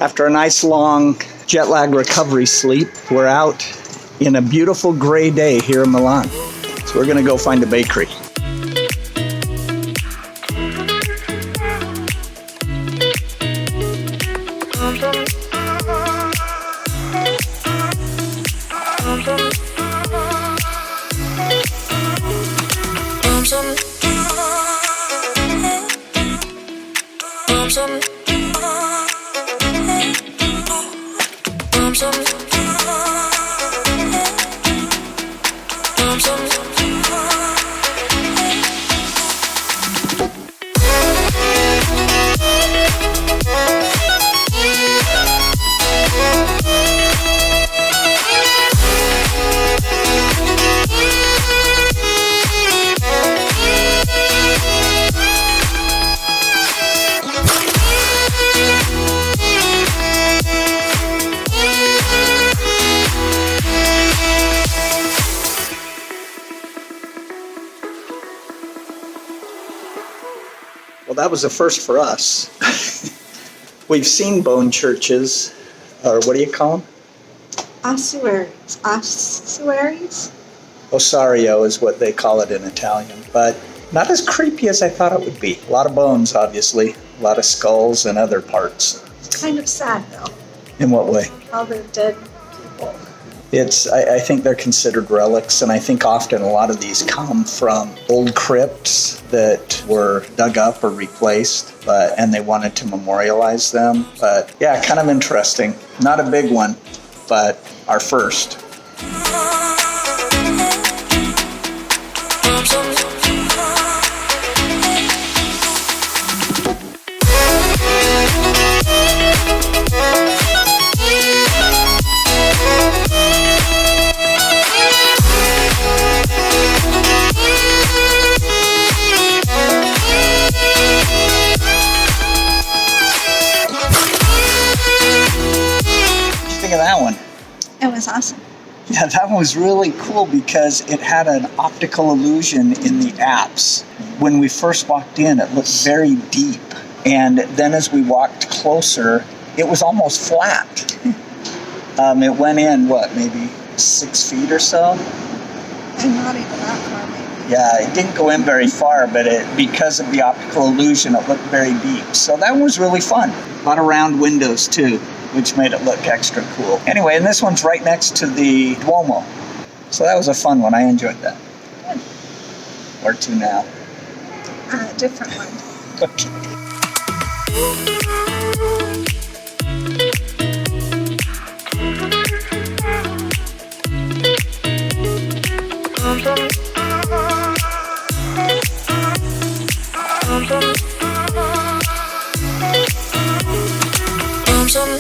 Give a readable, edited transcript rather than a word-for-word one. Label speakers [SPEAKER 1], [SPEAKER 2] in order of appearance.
[SPEAKER 1] After a nice long jet lag recovery sleep, we're out in a beautiful gray day here in Milan. So we're gonna go find a bakery. Well, that was a first for us. We've seen bone churches, or what do you call them?
[SPEAKER 2] Ossuaries. Ossuaries?
[SPEAKER 1] Ossario is what they call it in Italian, but not as creepy as I thought it would be. A lot of bones, obviously, a lot of skulls and other parts.
[SPEAKER 2] It's kind of sad, though.
[SPEAKER 1] In what way?
[SPEAKER 2] All the dead people.
[SPEAKER 1] I think they're considered relics, and I think often a lot of these come from old crypts that were dug up or replaced, and they wanted to memorialize them. But yeah, kind of interesting. Not a big one, but our first. Of that one.
[SPEAKER 2] It was awesome.
[SPEAKER 1] Yeah, that one was really cool because it had an optical illusion in the apse. When we first walked in, it looked very deep. And then as we walked closer, it was almost flat. It went in, maybe 6 feet or so?
[SPEAKER 2] And not even that far, maybe.
[SPEAKER 1] Yeah, it didn't go in very far, but because of the optical illusion, it looked very deep. So that was really fun. A lot of round windows, too, which made it look extra cool. Anyway, and this one's right next to the Duomo. So that was a fun one. I enjoyed that.
[SPEAKER 2] Good.
[SPEAKER 1] Where to now?
[SPEAKER 2] Different one.
[SPEAKER 1] Okay.
[SPEAKER 3] Some